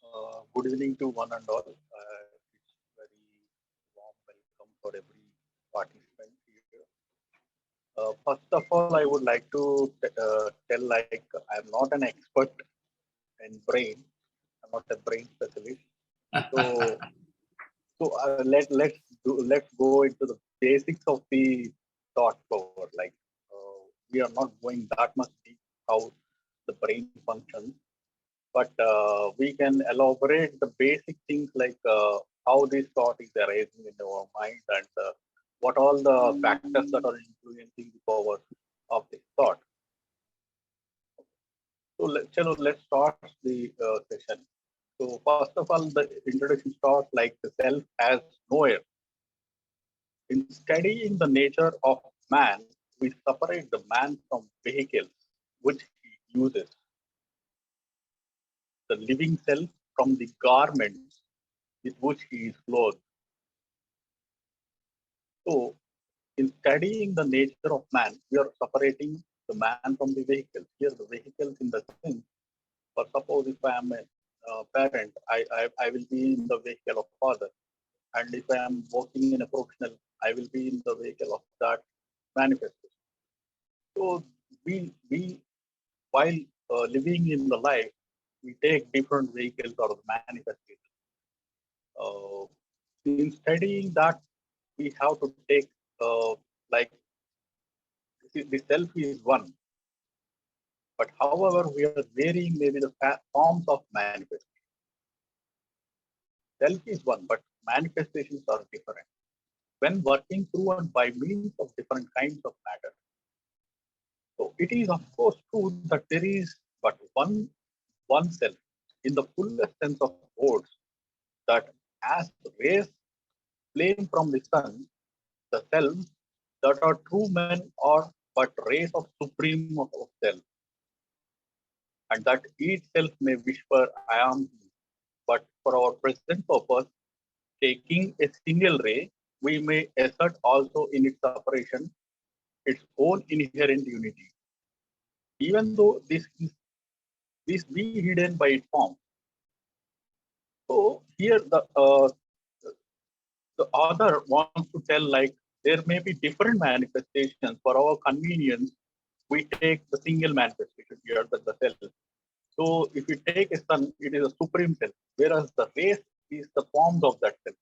Good evening to one and all. It's very warm welcome for every participant here. First of all, I would like to tell like I'm not an expert in brain. I'm not a brain specialist. So let's go into the basics of the thought power. Like we are not going that much deep how the brain functions, but we can elaborate the basic things like how this thought is arising in our mind and what all the factors that are influencing the power of this thought. So let's start the session. So first of all, the introduction starts like the self as knower. In studying the nature of man, we separate the man from vehicles which he uses, the living self from the garments with which he is clothed. So, in studying the nature of man, we are separating the man from the vehicles. Here, the vehicles in the sense, for suppose if I am a parent, I will be in the vehicle of father. And if I am working in a professional, I will be in the vehicle of that manifestation. So, we while living in the life, we take different vehicles or manifestations. Uh, in studying that, we have to take like the self is one, but however, we are varying maybe the forms of manifestation. Self is one, but manifestations are different. When working through and by means of different kinds of matter. So it is of course true that there is but one self in the fullest sense of words that as rays flame from the sun, the selves that are true men are but rays of supreme of self, and that each self may whisper, I am he. But for our present purpose, taking a single ray, we may assert also in its separation its own inherent unity, even though this be hidden by its form. So here the author wants to tell like there may be different manifestations for our convenience. We take the single manifestation here, the self. So if we take a sun, it is a supreme self, whereas the race is the forms of that self.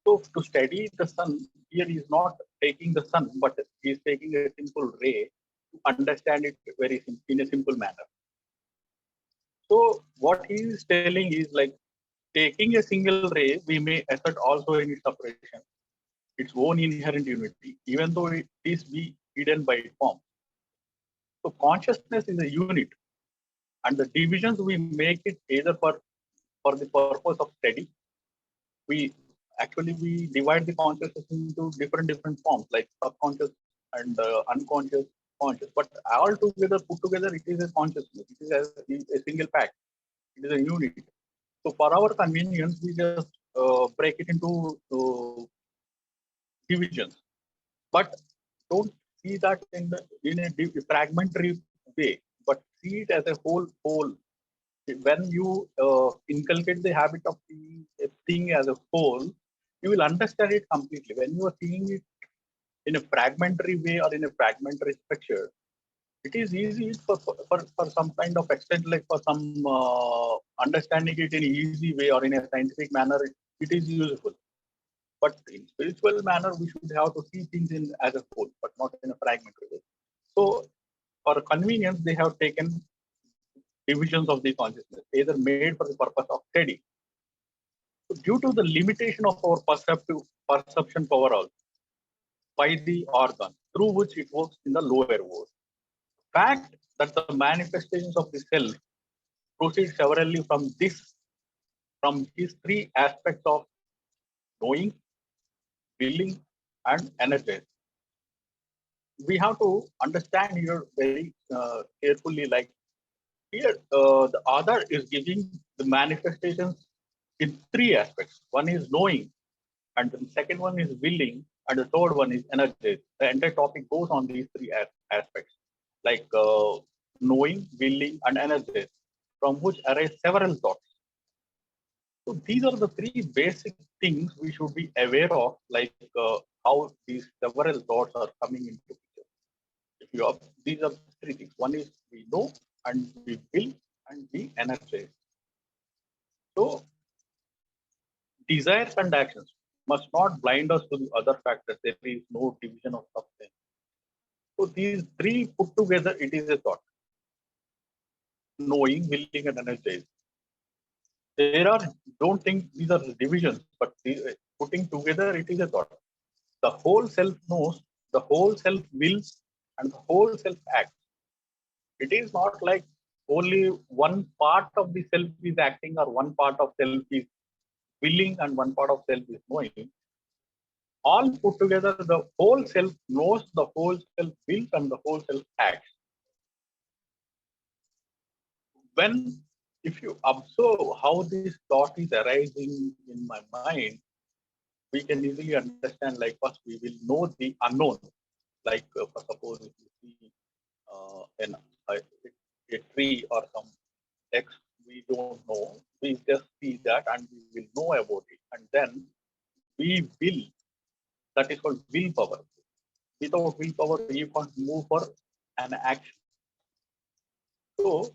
So to study the sun, here he is not taking the sun, but he is taking a simple ray to understand it in a simple manner. So what he is telling is like taking a single ray, we may assert also in its separation, its own inherent unity, even though it is be hidden by its form. So consciousness is a unit, and the divisions we make it either for the purpose of study. We divide the consciousness into different forms like subconscious and unconscious, conscious. But all together, put together, it is a consciousness. It is a single pack. It is a unit. So for our convenience, we just break it into divisions. But don't see that in a fragmentary way, but see it as a whole. When you inculcate the habit of seeing a thing as a whole, you will understand it completely. When you are seeing it in a fragmentary way or in a fragmentary structure, it is easy for some kind of extent, like for some understanding it in an easy way or in a scientific manner, it is useful. But in spiritual manner, we should have to see things in as a whole, but not in a fragmentary way. So for convenience, they have taken divisions of the consciousness, either made for the purpose of study. So due to the limitation of our perception power also by the organ through which it works in the lower world. Fact that the manifestations of the self proceed severally from these three aspects of knowing, willing, and energy. We have to understand here very carefully. Like here, the other is giving the manifestations in three aspects. One is knowing, and the second one is willing, and the third one is energy. The entire topic goes on these three aspects, like knowing, willing, and energy, from which arise several thoughts. So these are the three basic things we should be aware of, like how these several thoughts are coming into picture. If you have, these are three things. One is we know and we will and we energize. So desires and actions must not blind us to the other factors. There is no division of substance. So these three put together, it is a thought. Knowing, willing, and energizing. There are, don't think these are divisions, but putting together, it is a thought. The whole self knows, the whole self wills, and the whole self acts. It is not like only one part of the self is acting or one part of self is willing and one part of self is knowing. All put together, the whole self knows, the whole self wills, and the whole self acts. When, if you observe how this thought is arising in my mind, we can easily understand, like first we will know the unknown. Like for suppose if you see a tree or some text we don't know, we just see that and we will know about it. And then we will, that is called willpower. Without willpower, you can't move for an action. So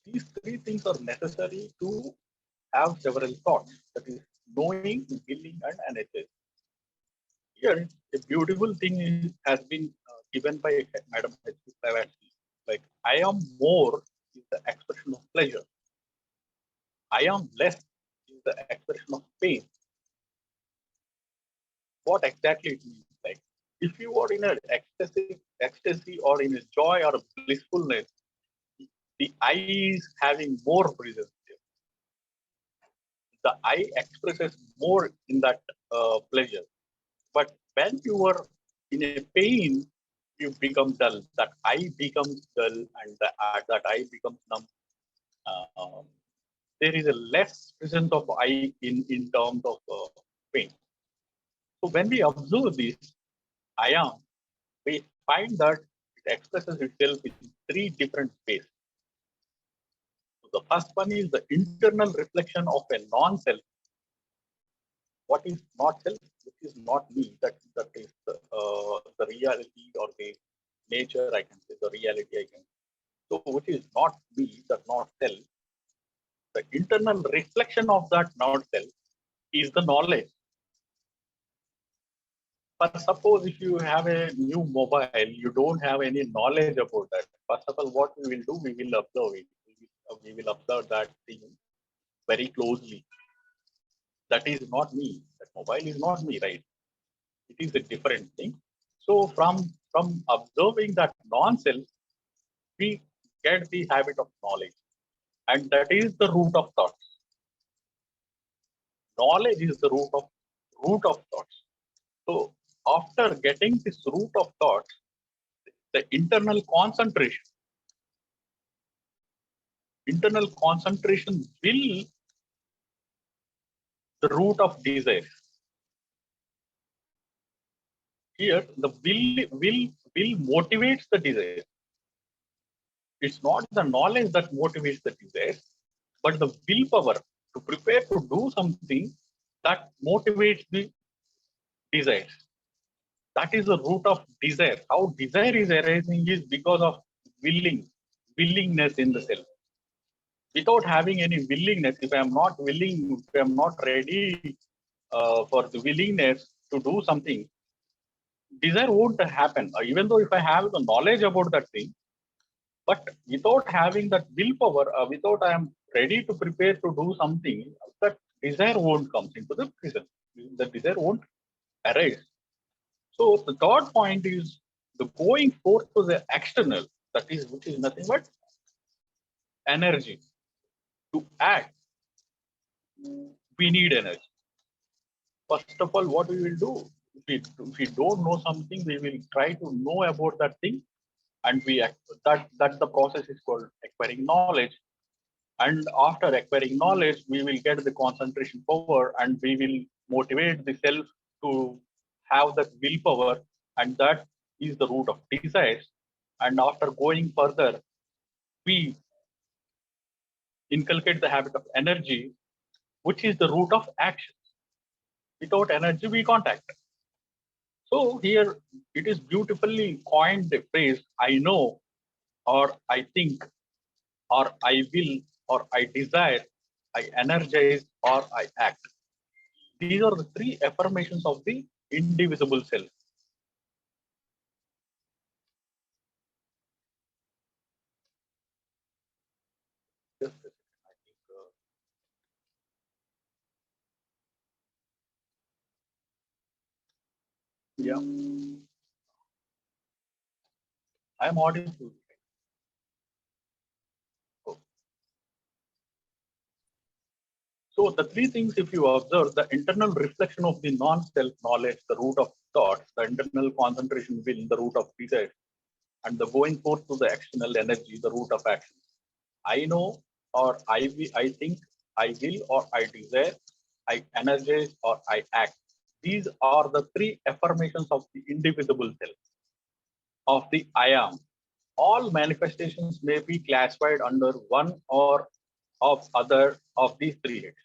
these three things are necessary to have several thoughts. That is knowing, willing, and energy. Here, a beautiful thing has been given by Madam H.P. Blavatsky. Like, I am more is the expression of pleasure. I am less is the expression of pain. What exactly it means? Like, if you are in an ecstasy or in a joy or a blissfulness, the I is having more presence there. The I expresses more in that pleasure. But when you are in a pain, you become dull. That I becomes dull, and that I becomes numb. Uh, there is a less presence of I in terms of pain. So when we observe this, I am, we find that it expresses itself in three different ways. So the first one is the internal reflection of a non-self. What is not self? Which is not me. That is the reality or the nature. I can say the reality. I can. So which is not me, that not self. The internal reflection of that not self is the knowledge. But suppose if you have a new mobile, you don't have any knowledge about that. First of all, what we will do, we will observe it. We will observe that thing very closely. That is not me. That mobile is not me, right? It is a different thing. So from observing that non-self, we get the habit of knowledge, and that is the root of thoughts. Knowledge is the root of thoughts. So after getting this root of thoughts, the internal concentration will the root of desire. Here, the will motivates the desire. It's not the knowledge that motivates the desire, but the willpower to prepare to do something that motivates the desire. That is the root of desire. How desire is arising is because of willingness in the self. Without having any willingness, if I am not willing, if I am not ready for the willingness to do something, desire won't happen. Even though if I have the knowledge about that thing, but without having that willpower, without I am ready to prepare to do something, that desire won't come into the present. The desire won't arise. So the third point is the going forth to the external, that is which is nothing but energy. To act, we need energy. First of all, what we will do, if we don't know something, we will try to know about that thing, and we act. That the process is called acquiring knowledge. And after acquiring knowledge, we will get the concentration power, and we will motivate the self to have that willpower, and that is the root of desires. And after going further, we inculcate the habit of energy, which is the root of action. Without energy, we can't act. So here it is beautifully coined the phrase, I know, or I think, or I will, or I desire, I energize, or I act. These are the three affirmations of the indivisible self. Just a second, I think, yeah, I am audible. Oh. So the three things, if you observe, the internal reflection of the non-self knowledge, the root of thoughts, the internal concentration will, the root of desire, and the going forth to the actional energy, the root of action. I know, or I think, I will, or I desire, I energize, or I act. These are the three affirmations of the indivisible self, of the I am. All manifestations may be classified under one or of other of these three heads.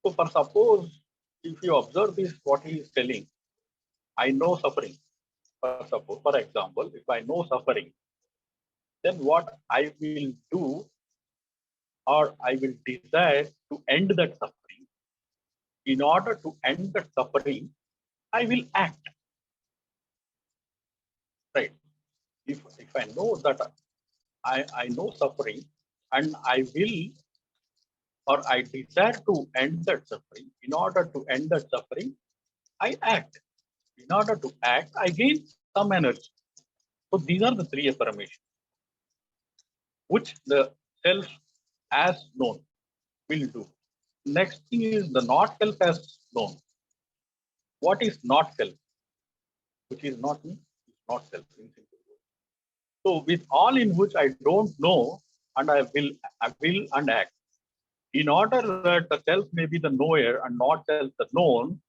So, for suppose, if you observe this, what he is telling, I know suffering. For suppose, for example, if I know suffering, then what I will do, or I will desire to end that suffering. In order to end that suffering, I will act. Right? If I know that I know suffering, and I will, or I desire to end that suffering, in order to end that suffering, I act. In order to act, I gain some energy. So these are the three affirmations which the self as known will do. Next thing is the not self as known. What is not self? Which is not me, is not self. So with all in which I don't know, and I will and act. In order that the self may be the knower and not self the known,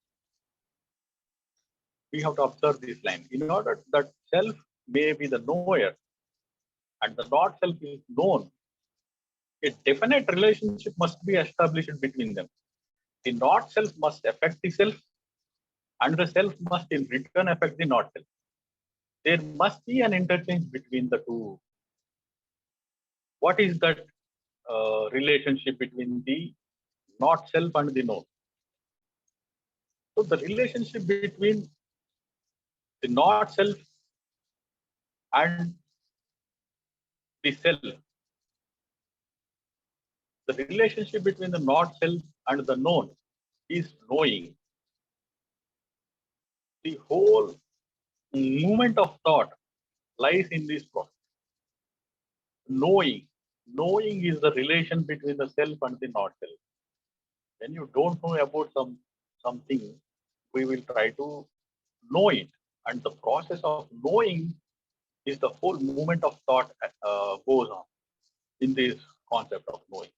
we have to observe this line. In order that self may be the knower and the not self is known, a definite relationship must be established between them. The not self must affect the self, and the self must in return affect the not self. There must be an interchange between the two. What is that relationship between the not self and the known? So the relationship between the not self and the self, the relationship between the not self and the known is knowing. The whole movement of thought lies in this process. Knowing. Knowing is the relation between the self and the not self. When you don't know about something, we will try to know it. And the process of knowing is the whole movement of thought goes on in this concept of knowing.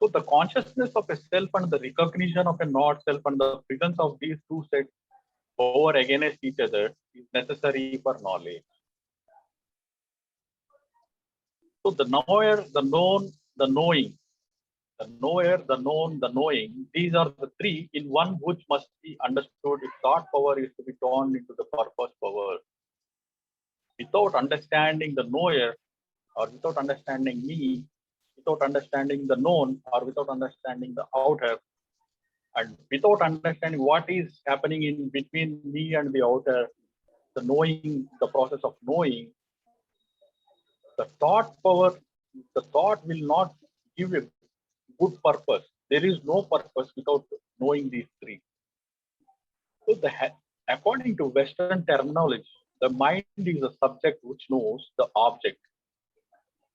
So the consciousness of a self and the recognition of a not self and the presence of these two sets over against each other is necessary for knowledge. So the knower, the known, the knowing, the knower, the known, the knowing, these are the three in one which must be understood if thought power is to be turned into the purpose power. Without understanding the knower, or without understanding me, without understanding the known, or without understanding the outer, and without understanding what is happening in between me and the outer, the knowing, the process of knowing, the thought power, the thought will not give a good purpose. There is no purpose without knowing these three. So, according to Western terminology, the mind is the subject which knows the object.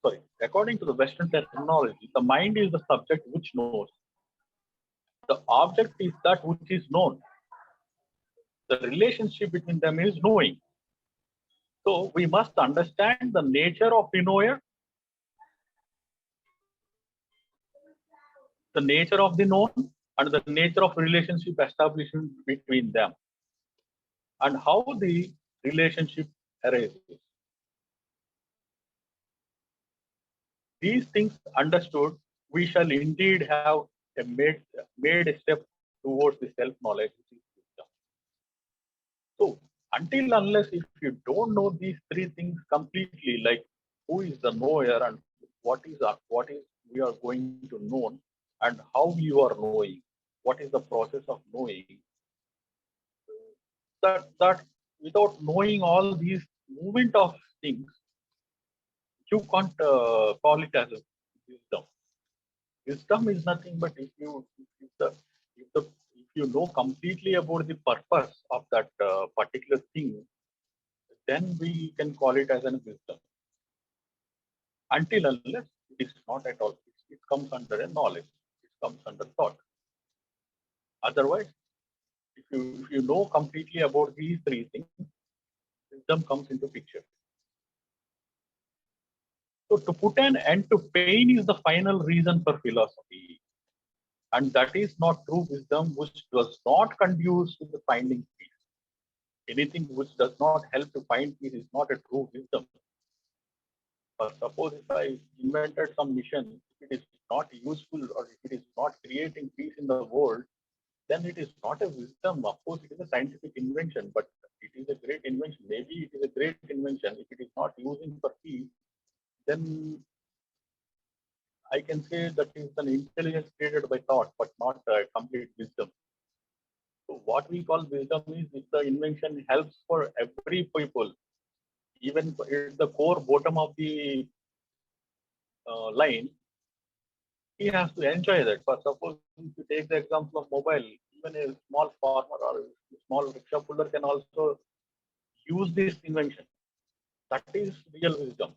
Sorry, according to the Western terminology, the mind is the subject which knows. The object is that which is known. The relationship between them is knowing. So we must understand the nature of the knower, the nature of the known, and the nature of relationship established between them, and how the relationship arises. These things understood we shall indeed have made a step towards the self-knowledge, which is wisdom. So, until unless if you don't know these three things completely, like who is the knower and what is we are going to know and how you are knowing, what is the process of knowing, that without knowing all these movement of things, you can't call it as a wisdom. Wisdom is nothing but if the if the if you know completely about the purpose of that particular thing, then we can call it as an wisdom. Until unless it is not at all, it comes under a knowledge, it comes under thought. Otherwise, if you know completely about these three things, wisdom comes into picture. So to put an end to pain is the final reason for philosophy. And that is not true wisdom, which does not conduce to the finding peace. Anything which does not help to find peace is not a true wisdom. But suppose if I invented some mission, if it is not useful or if it is not creating peace in the world, then it is not a wisdom. Of course, it is a scientific invention, but it is a great invention. Maybe it is a great invention. If it is not using for peace, then I can say that is an intelligence created by thought, but not a complete wisdom. So what we call wisdom is if the invention helps for every people, even at the core bottom of the line, he has to enjoy that. For suppose if you take the example of mobile, even a small farmer or a small rickshaw puller can also use this invention. That is real wisdom,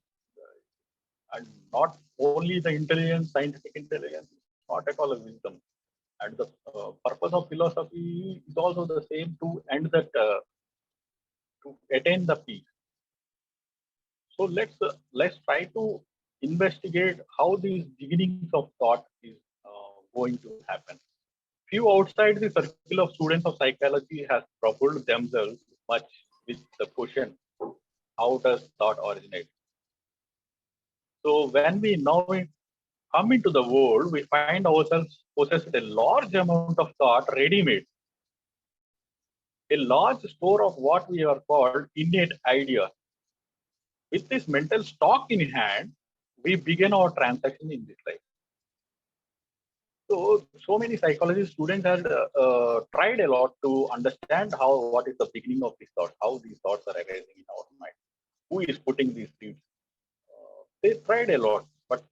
and not only the intelligence, scientific intelligence, not at all a wisdom. And the purpose of philosophy is also the same to end that to attain the peace. So let's try to investigate how these beginnings of thought is going to happen. Few outside the circle of students of psychology has troubled themselves much with the question, how does thought originate? So when we now come into the world, we find ourselves possessed a large amount of thought ready-made, a large store of what we are called innate ideas. With this mental stock in hand, we begin our transaction in this life. So many psychology students have tried a lot to understand what is the beginning of these thoughts, how these thoughts are arising in our mind, who is putting these seeds. They tried a lot, but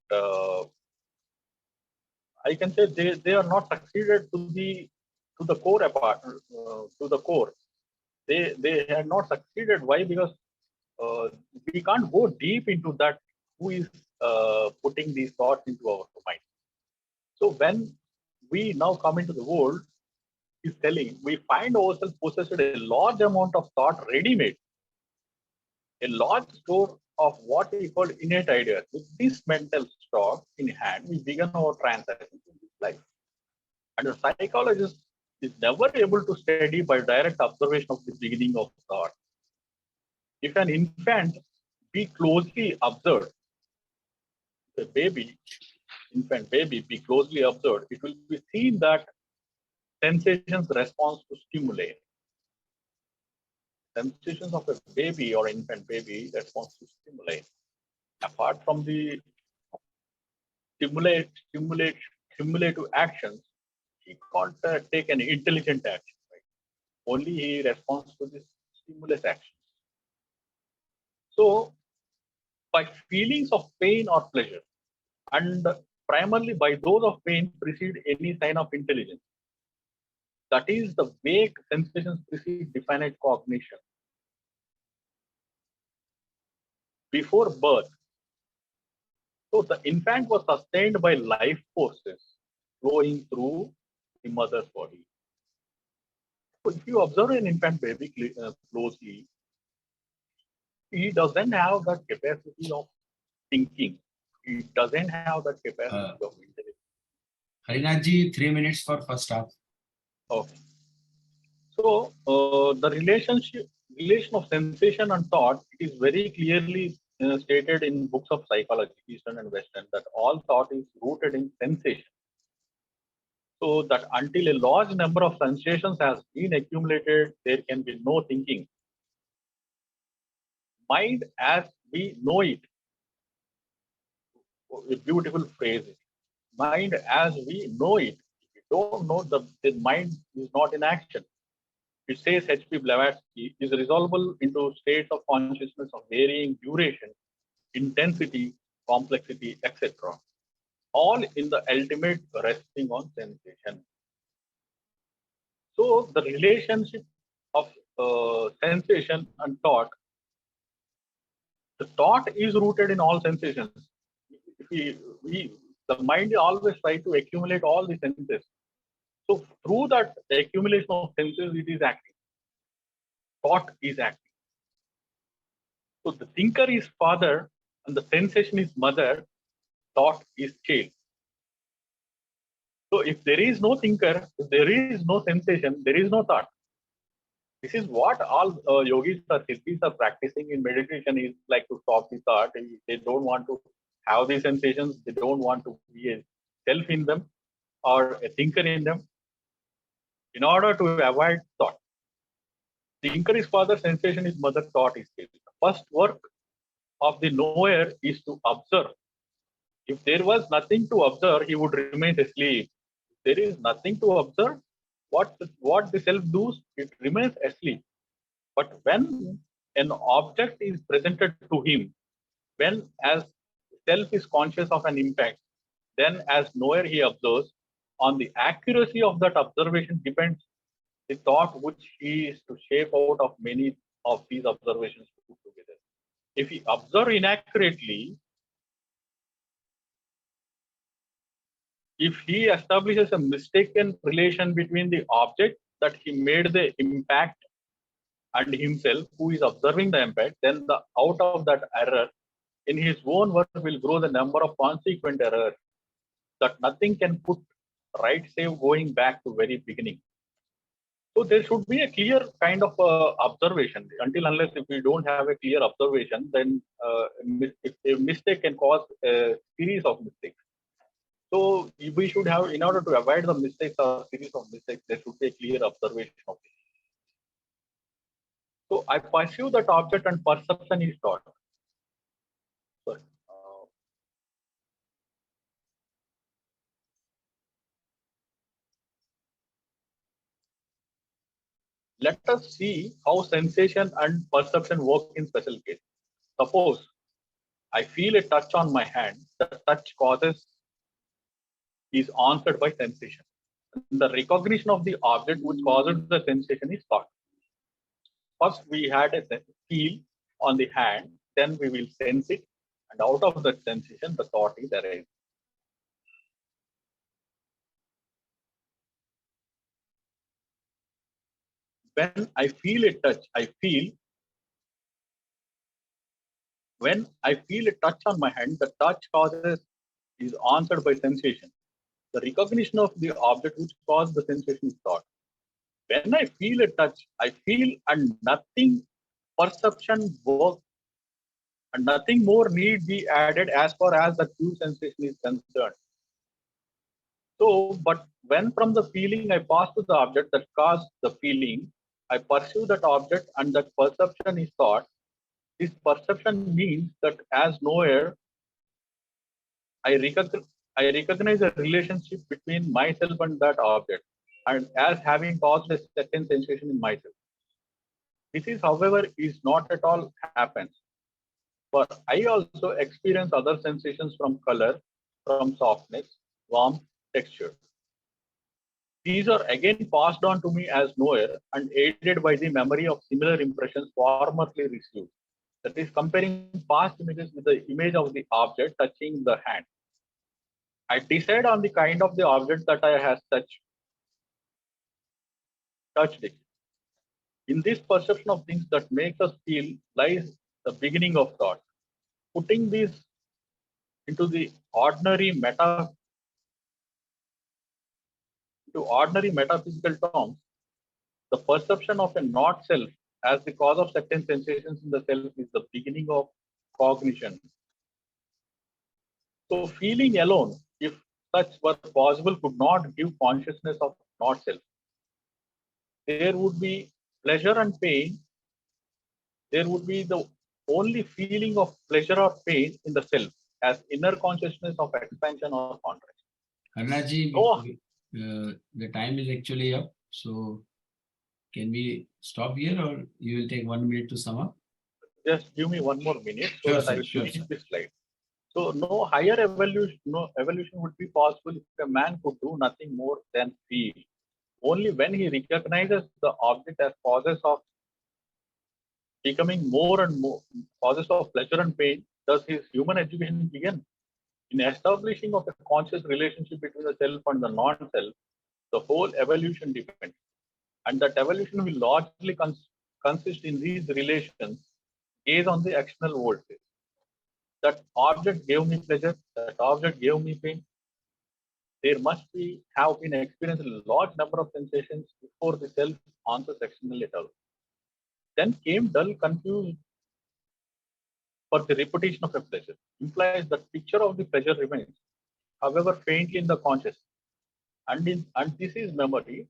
I can say they are not succeeded to the core to the core. They have not succeeded. Why? Because we can't go deep into that. Who is putting these thoughts into our mind? So when we now come into the world, is telling we find ourselves possessed a large amount of thought ready-made, a large store of what we call innate ideas. With this mental stock in hand, we begin our transactions in this life. And a psychologist is never able to study by direct observation of the beginning of thought. If an infant be closely observed, the infant baby be closely observed, it will be seen that sensations response to stimuli. Sensations of a baby or infant baby responds to stimuli. Apart from the stimulative actions, he can't take an intelligent action. Right? Only he responds to this stimulus action. So, by feelings of pain or pleasure, and primarily by those of pain precede any sign of intelligence. That is, the vague sensations precede definite cognition. Before birth, so the infant was sustained by life forces flowing through the mother's body. So if you observe an infant baby closely, he doesn't have that capacity of thinking. He doesn't have that capacity of intelligence. Harinathji, 3 minutes for first half. Okay. So the relation of sensation and thought is very clearly stated in books of psychology, Eastern and Western, that all thought is rooted in sensation. So that until a large number of sensations has been accumulated, there can be no thinking. Mind as we know it, a beautiful phrase. Mind as we know it. If you don't know, the mind is not in action. It says H.P. Blavatsky is resolvable into states of consciousness of varying duration, intensity, complexity, etc. All in the ultimate resting on sensation. So the relationship of sensation and thought, the thought is rooted in all sensations. If the mind always try to accumulate all the senses. So through that accumulation of senses, it is acting. Thought is acting. So the thinker is father and the sensation is mother, thought is child. So if there is no thinker, if there is no sensation, there is no thought. This is what all yogis or siddhis are practicing in meditation, is like to stop the thought. They don't want to have these sensations. They don't want to be a self in them or a thinker in them in order to avoid thought. Thinker is father, sensation is mother, thought is child. The first work of the knower is to observe. If there was nothing to observe, he would remain asleep. If there is nothing to observe, what the self does, it remains asleep. But when an object is presented to him, when as self is conscious of an impact, then as knower he observes, on the accuracy of that observation depends the thought which he is to shape out of many of these observations put together. If he observe inaccurately, if he establishes a mistaken relation between the object that he made the impact and himself who is observing the impact, then the out of that error in his own work will grow the number of consequent errors that nothing can put right, save going back to very beginning. So there should be a clear kind of observation. Until unless if we don't have a clear observation, then if a mistake can cause a series of mistakes. So we should have, in order to avoid the mistakes or series of mistakes, there should be a clear observation of it. So I pursue that object and perception is taught. Sorry. Let us see how sensation and perception work in special case. Suppose I feel a touch on my hand. The touch causes is answered by sensation. The recognition of the object which causes the sensation is thought. First, we had a feel on the hand, then we will sense it, and out of that sensation, the thought is arising. When I feel a touch, when I feel a touch on my hand, the touch causes is answered by sensation. The recognition of the object which caused the sensation is thought. When I feel a touch, I feel and nothing perception work and nothing more need be added as far as the true sensation is concerned. So, but when from the feeling I pass to the object that caused the feeling, I pursue that object and that perception is thought. This perception means that as knower, I recognize a relationship between myself and that object, and as having caused a certain sensation in myself. This is, however, is not at all happens. For I also experience other sensations from color, from softness, warmth, texture. These are again passed on to me as knower and aided by the memory of similar impressions formerly received. That is comparing past images with the image of the object touching the hand. I decide on the kind of the object that I has touched it. In this perception of things that makes us feel lies the beginning of thought. Putting this into the ordinary metaphysical terms, the perception of a not self as the cause of certain sensations in the self is the beginning of cognition. So feeling alone, if such were possible, could not give consciousness of not self. There would be pleasure and pain. There would be the only feeling of pleasure or pain in the self as inner consciousness of expansion or contraction. Harnaji, Oh, the time is actually up. So can we stop here or you will take 1 minute to sum up? just give me 1 more minute so Sure, that I sir. will Sure, finish sir. this slide. So no evolution would be possible if a man could do nothing more than feel. Only when he recognizes the object as causes of becoming more and more causes of pleasure and pain does his human education begin. In establishing of a conscious relationship between the self and the non-self, the whole evolution depends. And that evolution will largely consist in these relations based on the external world. That object gave me pleasure, that object gave me pain. There must be have been experienced a large number of sensations before the self answers externally at all. Then came dull, confused for the repetition of a pleasure. Implies that picture of the pleasure remains, however faintly in the conscious. And this is memory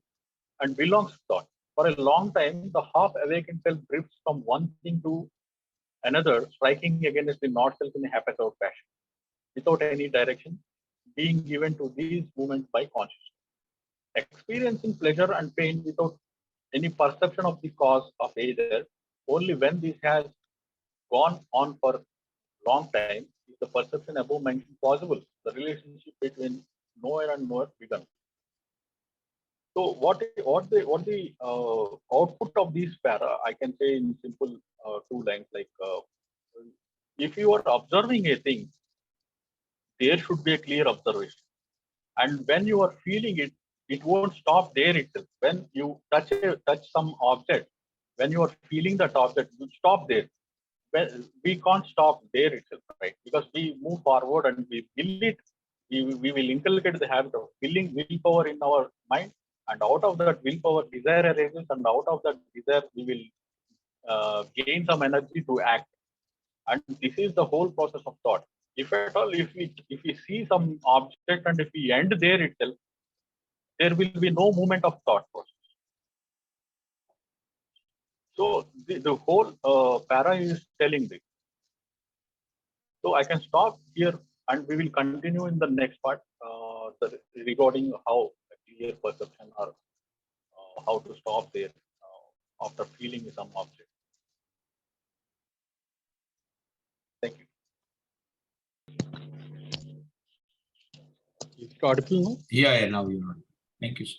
and belongs to thought. For a long time, the half awakened self drifts from one thing to another, striking against the not self in a haphazard fashion, without any direction being given to these movements by consciousness. Experiencing pleasure and pain without any perception of the cause of either, only when this has gone on for a long time is the perception above mentioned possible. The relationship between knower and knower begun. So what the output of these para? I can say in simple 2 lines, like if you are observing a thing, there should be a clear observation. And when you are feeling it, it won't stop there itself. When you touch some object, when you are feeling that object, you stop there. Well, we can't stop there itself, right? Because we move forward and we will it. We will inculcate the habit of feeling willpower in our mind, and out of that willpower, desire arises, and out of that desire, we will gain some energy to act. And this is the whole process of thought. If at all, if we see some object and if we end there itself, there will be no movement of thought process. So the whole para is telling this. So I can stop here and we will continue in the next part regarding how clear perception or how to stop there after feeling some object. Thank you. Is it audible now? Yeah, now you're on. Thank you, sir.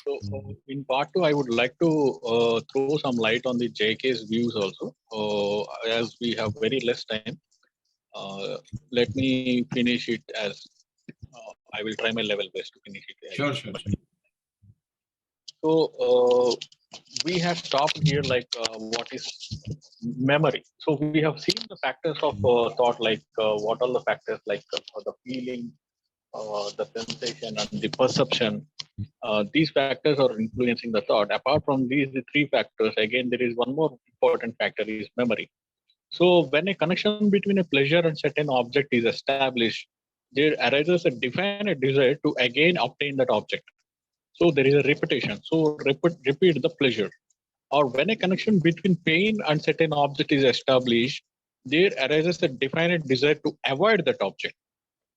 So in part 2, I would like to throw some light on the JK's views also. As we have very less time, let me finish it as I will try my level best to finish it. Sure. So we have stopped here, like what is memory. So we have seen the factors of thought, like what are the factors, like the feeling, the sensation, and the perception. These factors are influencing the thought. Apart from these, the 3 factors, again, there is one more important factor is memory. So when a connection between a pleasure and certain object is established, there arises a definite desire to again obtain that object. So there is a repetition. So repeat the pleasure. Or when a connection between pain and certain object is established, there arises a definite desire to avoid that object.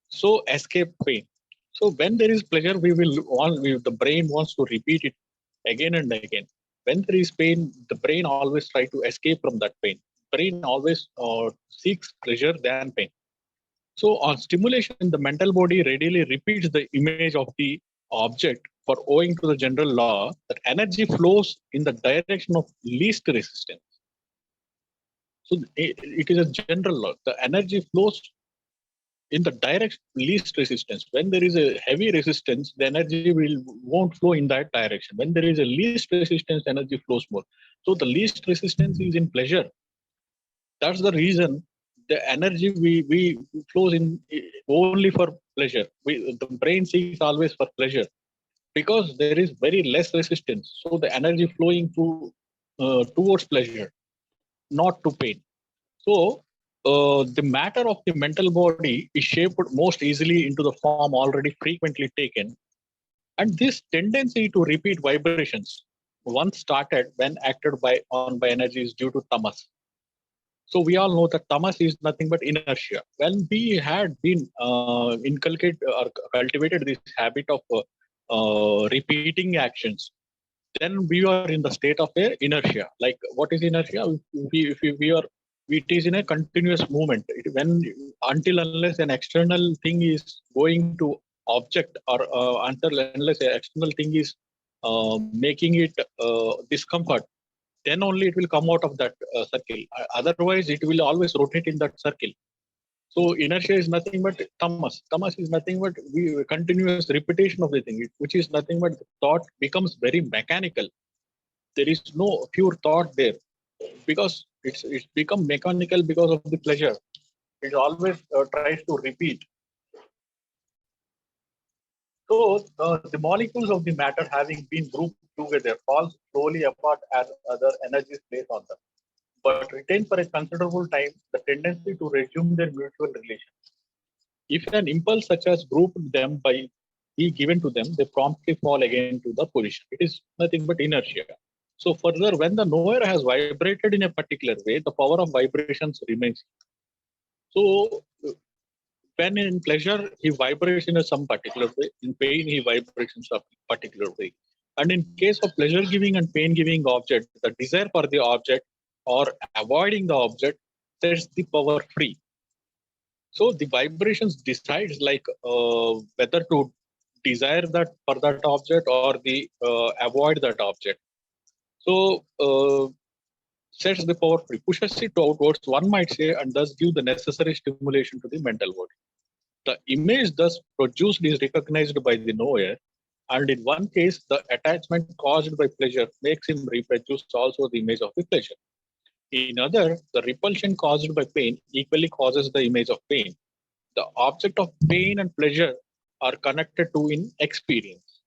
So escape pain. So when there is pleasure, the brain wants to repeat it again and again. When there is pain, the brain always try to escape from that pain. Brain always seeks pleasure than pain. So on stimulation, the mental body readily repeats the image of the object, for owing to the general law that energy flows in the direction of least resistance. So it is a general law. The energy flows in the direct least resistance. When there is a heavy resistance, the energy won't flow in that direction. When there is a least resistance, energy flows more. So the least resistance is in pleasure. That's the reason the energy we flows in only for pleasure. The brain seeks always for pleasure because there is very less resistance. So the energy flowing towards pleasure, not to pain. So the matter of the mental body is shaped most easily into the form already frequently taken. And this tendency to repeat vibrations once started when acted by energy is due to tamas. So we all know that tamas is nothing but inertia. When we had been inculcated or cultivated this habit of repeating actions, then we are in the state of a inertia. Like what is inertia? We are, it is in a continuous movement. When until unless an external thing is going to object, or until unless an external thing is making it discomfort, then only it will come out of that circle. Otherwise, it will always rotate in that circle. So inertia is nothing but tamas. Tamas is nothing but continuous repetition of the thing, which is nothing but thought becomes very mechanical. There is no pure thought there, because it's become mechanical because of the pleasure. It always tries to repeat. So the molecules of the matter having been grouped together fall slowly apart as other energies place on them, but retain for a considerable time the tendency to resume their mutual relation. If an impulse such as grouped them by be given to them, they promptly fall again to the position. It is nothing but inertia. So further, when the knower has vibrated in a particular way, the power of vibrations remains. So when in pleasure he vibrates in a some particular way, in pain he vibrates in some particular way. And in case of pleasure giving and pain giving object, the desire for the object or avoiding the object sets the power free. So the vibrations decides like whether to desire that for that object or the avoid that object. So sets the power free, pushes it outwards, one might say, and thus give the necessary stimulation to the mental body. The image thus produced is recognized by the knower, and in one case, the attachment caused by pleasure makes him reproduce also the image of the pleasure. In other, the repulsion caused by pain equally causes the image of pain. The object of pain and pleasure are connected to in experience.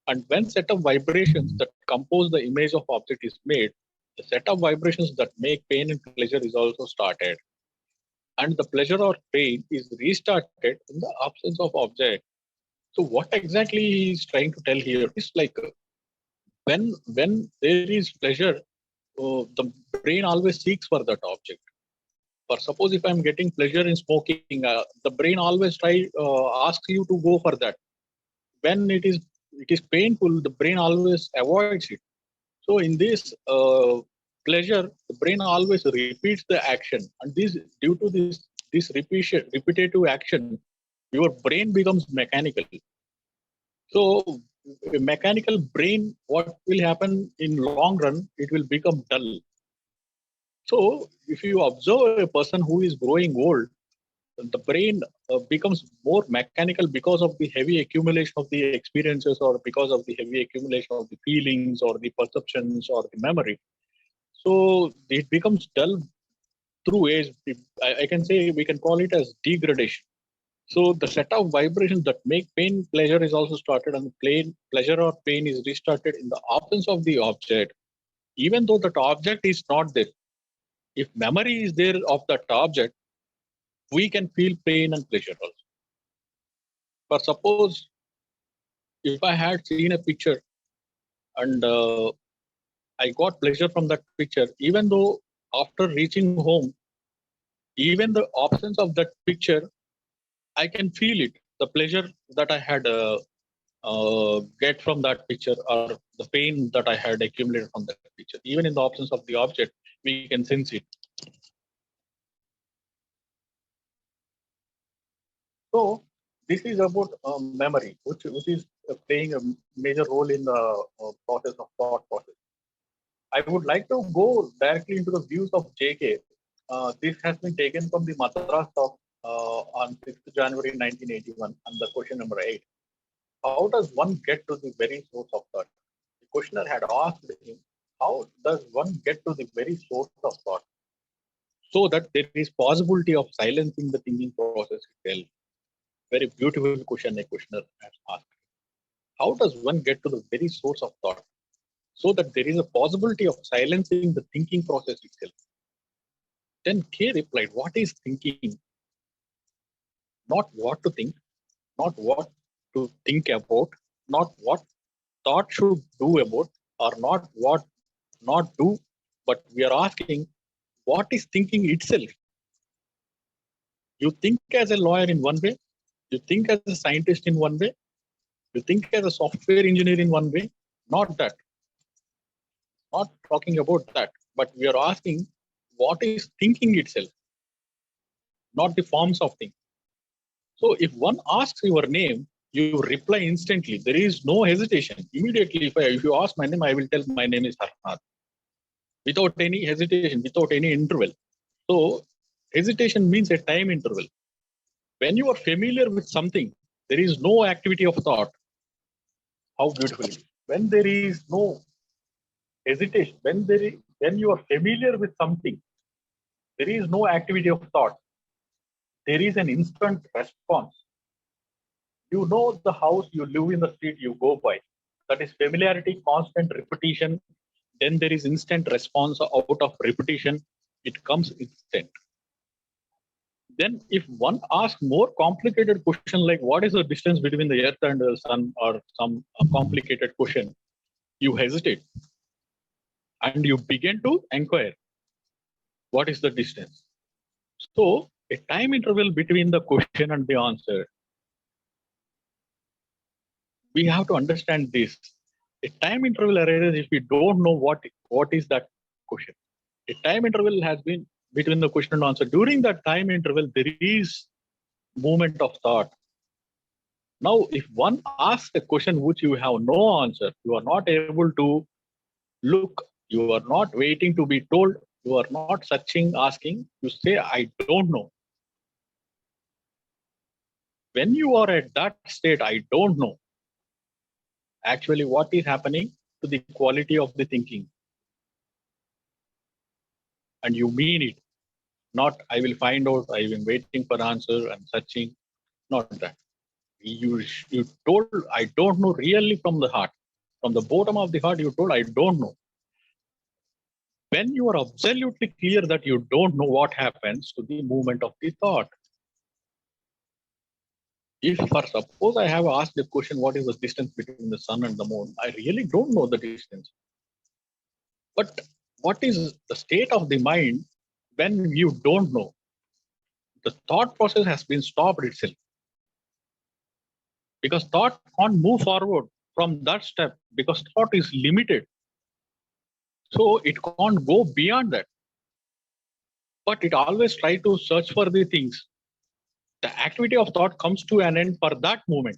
And when set of vibrations that compose the image of object is made, the set of vibrations that make pain and pleasure is also started. And the pleasure or pain is restarted in the absence of object. So what exactly he is trying to tell here is like when there is pleasure, the brain always seeks for that object. For suppose if I'm getting pleasure in smoking, the brain always asks you to go for that. When it is painful, the brain always avoids it. So in this pleasure, the brain always repeats the action, and this due to this repetitive action, your brain becomes mechanical. So a mechanical brain, what will happen in long run? It will become dull. So if you observe a person who is growing old, the brain becomes more mechanical because of the heavy accumulation of the experiences, or because of the heavy accumulation of the feelings or the perceptions or the memory. So it becomes dull through age. I can say we can call it as degradation. So the set of vibrations that make pain pleasure is also started, and pleasure or pain is restarted in the absence of the object, even though that object is not there. If memory is there of that object, we can feel pain and pleasure also. For suppose if I had seen a picture and I got pleasure from that picture, even though after reaching home, even the absence of that picture, I can feel it. The pleasure that I had get from that picture, or the pain that I had accumulated from that picture, even in the absence of the object, we can sense it. So this is about memory, which is playing a major role in the process of thought process. I would like to go directly into the views of JK. This has been taken from the Madras talk on 6th January 1981, and the question number 8. How does one get to the very source of thought? The questioner had asked him, how does one get to the very source of thought? So that there is possibility of silencing the thinking process itself. Very beautiful question a questioner has asked. How does one get to the very source of thought? So that there is a possibility of silencing the thinking process itself. Then K replied, what is thinking? Not what to think, not what to think about, not what thought should do about, or not what not do, but we are asking, what is thinking itself? You think as a lawyer in one way, you think as a scientist in one way, you think as a software engineer in one way, not that. Not talking about that, but we are asking what is thinking itself, not the forms of things. So if one asks your name, you reply instantly. There is no hesitation. Immediately, if you ask my name, I will tell my name is Harnath. Without any hesitation, without any interval. So hesitation means a time interval. When you are familiar with something, there is no activity of thought. How beautiful it is. When there is no hesitation, when you are familiar with something, there is no activity of thought. There is an instant response. You know the house, you live in the street, you go by. That is familiarity, constant repetition. Then there is instant response out of repetition. It comes instant. Then if one asks more complicated question like what is the distance between the earth and the sun, or some complicated question, you hesitate and you begin to inquire what is the distance. So a time interval between the question and the answer, we have to understand this. A time interval arises if we don't know what is that question. A time interval has been between the question and answer. During that time interval, there is movement of thought. Now, if one asks a question which you have no answer, you are not able to look, you are not waiting to be told, you are not searching, asking, you say, I don't know. When you are at that state, I don't know, actually what is happening to the quality of the thinking. And you mean it. Not, I will find out, I've been waiting for answer and searching. Not that. You told, I don't know really from the heart. From the bottom of the heart, you told, I don't know. When you are absolutely clear that you don't know, what happens to the movement of the thought. If, for suppose, I have asked the question, what is the distance between the sun and the moon? I really don't know the distance. But what is the state of the mind when you don't know? The thought process has been stopped itself. Because thought can't move forward from that step, because thought is limited. So it can't go beyond that. But it always tries to search for the things. The activity of thought comes to an end for that moment.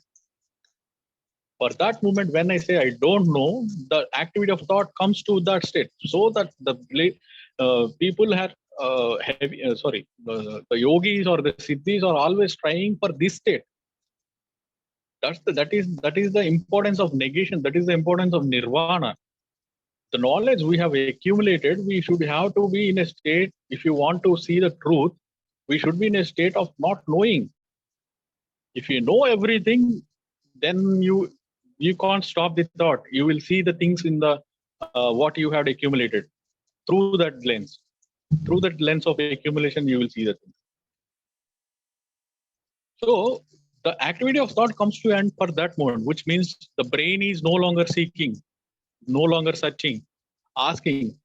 For that moment, when I say I don't know, the activity of thought comes to that state. So that the people have, the yogis or the siddhis are always trying for this state. That is the importance of negation. That is the importance of nirvana. The knowledge we have accumulated, we should have to be in a state, if you want to see the truth, we should be in a state of not knowing. If you know everything, then you can't stop the thought. You will see the things in the what you have accumulated through that lens. Through that lens of accumulation, you will see the things. So the activity of thought comes to end for that moment, which means the brain is no longer seeking, no longer searching, asking,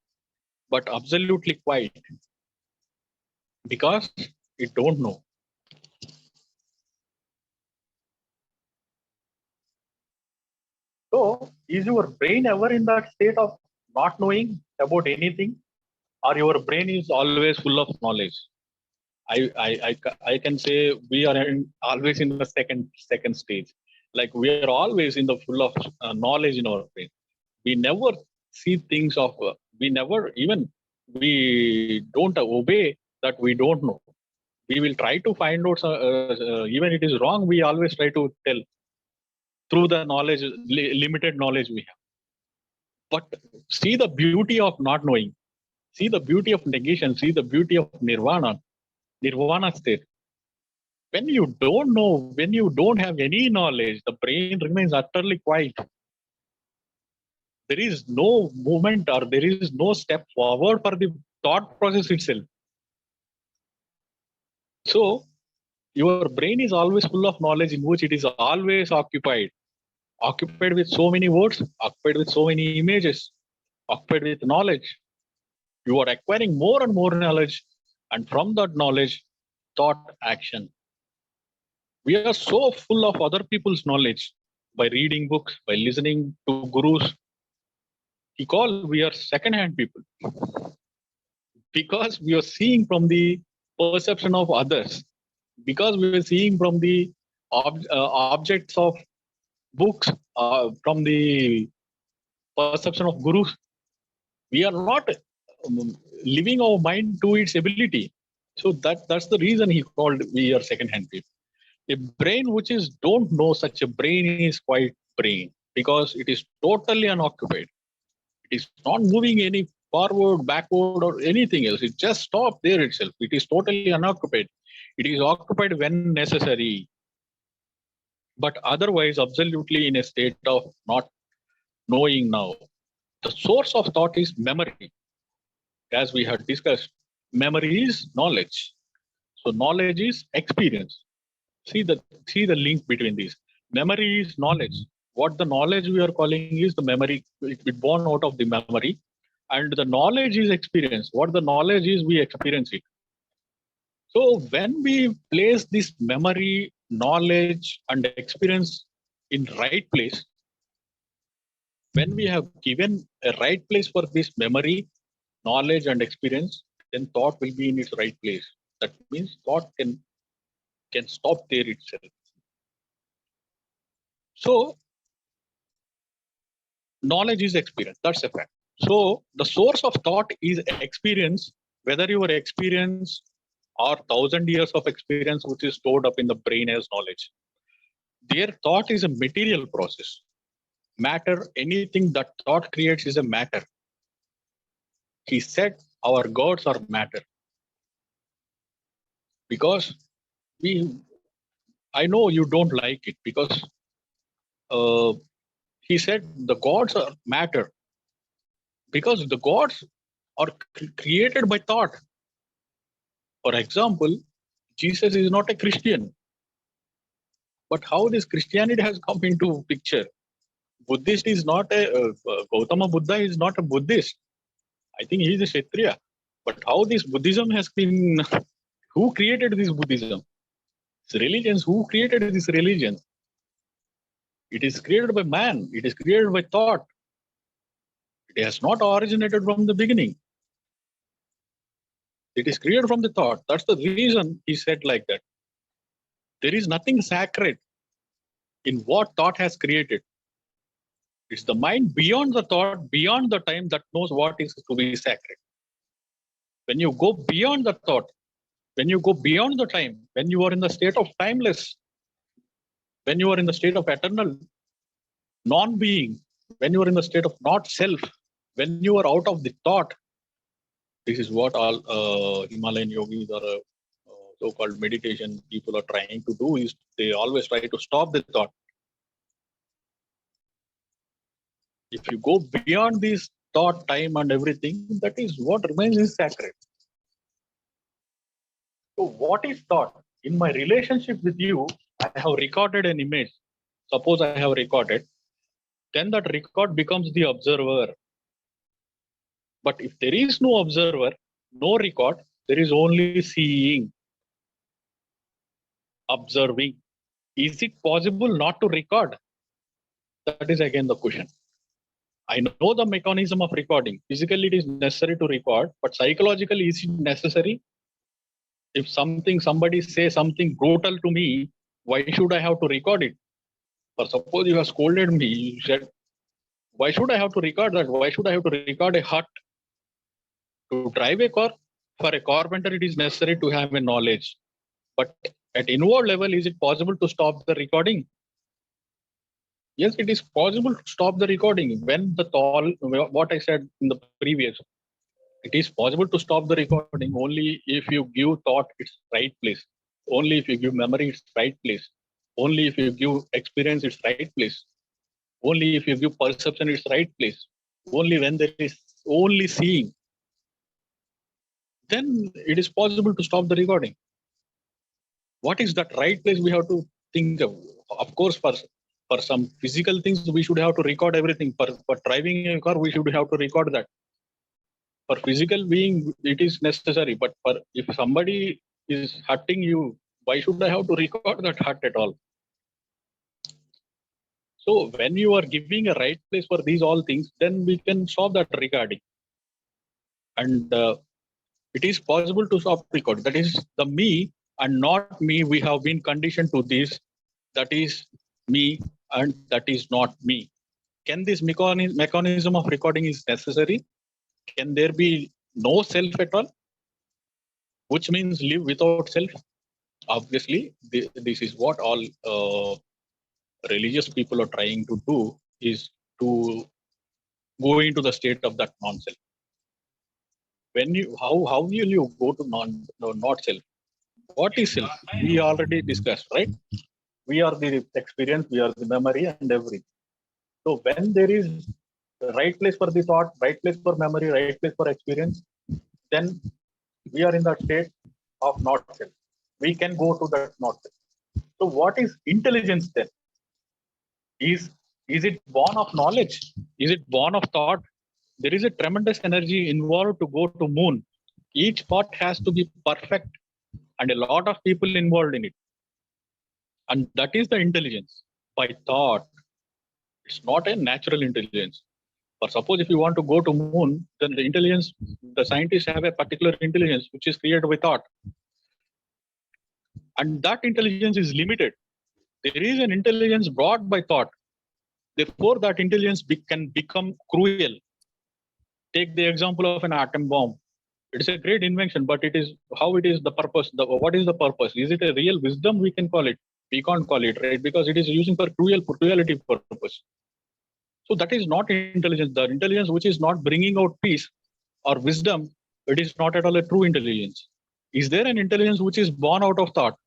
but absolutely quiet, because it don't know. So is your brain ever in that state of not knowing about anything, or your brain is always full of knowledge? I can say we are always in the second stage. Like we are always in the full of knowledge in our brain. We never see things of, we never even, we don't obey that we don't know. We will try to find out, even it is wrong, we always try to tell through the knowledge, limited knowledge we have. But see the beauty of not knowing, see the beauty of negation, see the beauty of nirvana state. When you don't know, when you don't have any knowledge, the brain remains utterly quiet. There is no movement, or there is no step forward for the thought process itself. So your brain is always full of knowledge in which it is always occupied with so many words, occupied with so many images, occupied with knowledge. You are acquiring more and more knowledge, and from that knowledge, thought, action. We are so full of other people's knowledge by reading books, by listening to gurus. He called we are second-hand people because we are seeing from the perception of others, because we are seeing from the objects of books, from the perception of gurus. We are not living our mind to its ability. So that's the reason he called we are second-hand people. A brain which is don't know such a brain is quite brain because it is totally unoccupied. It is not moving any forward, backward, or anything else. It just stopped there itself. It is totally unoccupied. It is occupied when necessary, but otherwise absolutely in a state of not knowing now. The source of thought is memory. As we had discussed, memory is knowledge. So knowledge is experience. See the link between these. Memory is knowledge. What the knowledge we are calling is the memory. It born out of the memory, and the knowledge is experience. What the knowledge is, we experience it. So when we place this memory, knowledge, and experience in right place, when we have given a right place for this memory, knowledge, and experience, then thought will be in its right place. That means thought can stop there itself. So knowledge is experience. That's a fact. So the source of thought is experience, whether your experience or 1,000 years of experience which is stored up in the brain as knowledge. Their thought is a material process. Matter, anything that thought creates is a matter. He said our gods are matter. Because we I know you don't like it because uh, he said the gods are matter because the gods are created by thought. For example, Jesus is not a Christian, but how this Christianity has come into picture? Buddhist is not a Gautama Buddha is not a Buddhist. I think he is a Kshatriya. But how this Buddhism has been? Who created this Buddhism? It's religions. Who created this religion? It is created by man. It is created by thought. It has not originated from the beginning. It is created from the thought. That's the reason he said like that. There is nothing sacred in what thought has created. It's the mind beyond the thought, beyond the time that knows what is to be sacred. When you go beyond the thought, when you go beyond the time, when you are in the state of timeless, when you are in the state of eternal non-being, when you are in the state of not self, when you are out of the thought, this is what all Himalayan yogis or so-called meditation people are trying to do is they always try to stop the thought. If you go beyond this thought, time and everything, that is what remains is sacred. So what is thought? In my relationship with you, I have recorded an image. Suppose I have recorded, then that record becomes the observer. But if there is no observer, no record, there is only seeing, observing. Is it possible not to record? That is again the question. I know the mechanism of recording. Physically, it is necessary to record, but psychologically, is it necessary? If somebody say something brutal to me, why should I have to record it? Or suppose you have scolded me, you said, why should I have to record that? Why should I have to record a hut? To drive a car, for a carpenter, it is necessary to have a knowledge. But at inward level, is it possible to stop the recording? Yes, it is possible to stop the recording when the thought, what I said in the previous, it is possible to stop the recording only if you give thought its right place, only if you give memory its right place, only if you give experience its right place, only if you give perception its right place, only when there is only seeing, then it is possible to stop the recording. what is that right place we have to think of? Of course, for some physical things, we should have to record everything. For driving a car, we should have to record that. For physical being, it is necessary. But for if somebody is hurting you, why should I have to record that hurt at all? So when you are giving a right place for these all things, then we can stop that recording. And it is possible to stop record. That is the me and not me. We have been conditioned to this. That is me and that is not me. Can this mechanism of recording is necessary? Can there be no self at all? Which means live without self? Obviously, this is what all religious people are trying to do, is to go into the state of that non-self. When you how will you go to not self? What is self? We already discussed, right? We are the experience, we are the memory and everything. So when there is the right place for the thought, right place for memory, right place for experience, then we are in that state of not self. We can go to that not self. So what is intelligence then? Is it born of knowledge? Is it born of thought? There is a tremendous energy involved to go to moon. Each part has to be perfect and a lot of people involved in it. And that is the intelligence by thought. It's not a natural intelligence. Or suppose if you want to go to moon, then the intelligence, the scientists have a particular intelligence which is created by thought. And that intelligence is limited. There is an intelligence brought by thought. Therefore, that intelligence can become cruel. Take the example of an atom bomb. It is a great invention, but it is how it is the purpose. What is the purpose? Is it a real wisdom? We can call it. We can't call it, right? Because it is using for cruelty purpose. So that is not intelligence. The intelligence which is not bringing out peace or wisdom, it is not at all a true intelligence. Is there an intelligence which is born out of thought?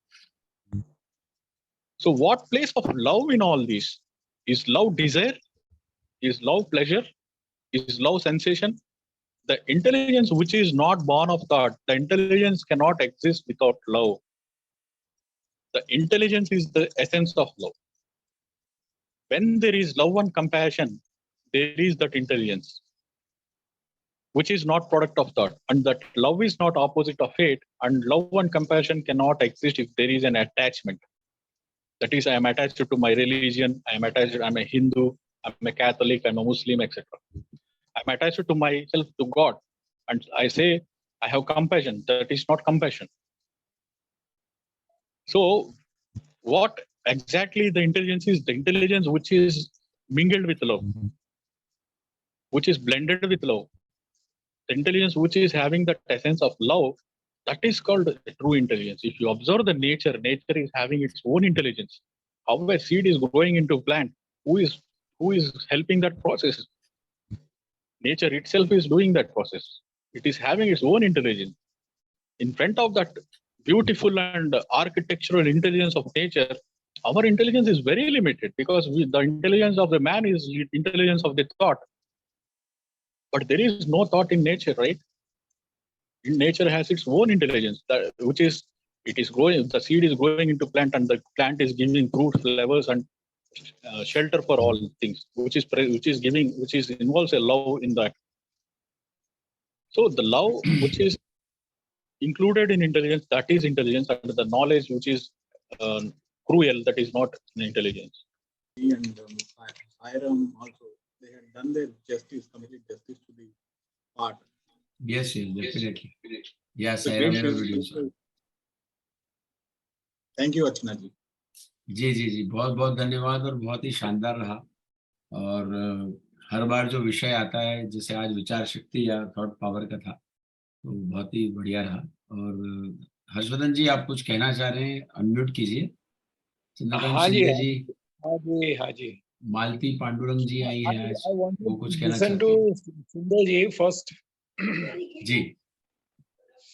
So what place of love in all this? Is love desire? Is love pleasure? Is love sensation? The intelligence which is not born of thought, the intelligence cannot exist without love. The intelligence is the essence of love. When there is love and compassion, there is that intelligence, which is not product of thought. And that love is not opposite of hate, and love and compassion cannot exist if there is an attachment. That is, I am attached to my religion, I am attached, I'm a Hindu, I'm a Catholic, I'm a Muslim, etc. I'm attached to myself, to God. And I say, I have compassion. That is not compassion. So, what exactly the intelligence is? The intelligence which is mingled with love, which is blended with love. The intelligence which is having that essence of love, that is called true intelligence. If you observe the nature, nature is having its own intelligence. How a seed is growing into plant, who is helping that process? Nature itself is doing that process. It is having its own intelligence. In front of that beautiful and architectural intelligence of nature, our intelligence is very limited because the intelligence of the man is the intelligence of the thought. But there is no thought in nature, right? Nature has its own intelligence, which is it is growing. The seed is growing into plant, and the plant is giving fruit, flowers, and shelter for all things, which involves a love in that. So the love which is included in intelligence, that is intelligence, and the knowledge which is cruel, that is not intelligence. And Iram also, they had done their justice, complete justice to the art. Yes, definitely. Yes, So I great remember show. videos. Thank you, Archana ji. जी जी जी, बहुत बहुत धन्यवाद और बहुत ही शानदार रहा। और हर बार जो विषय आता है, जैसे आज विचार शक्ति या थॉट पावर का था, तो बहुत ही बढ़िया रहा। और हर्षवर्धन जी, आप कुछ कहना चाह रहे हैं? अनम्यूट कीजिए। चंद्रकांत शिंदे जी, हाँ जी। मालती पांडुरंग जी आई है आज, I want वो to कुछ कहना listen चाहती हैं। to Shinde ji first. Ji,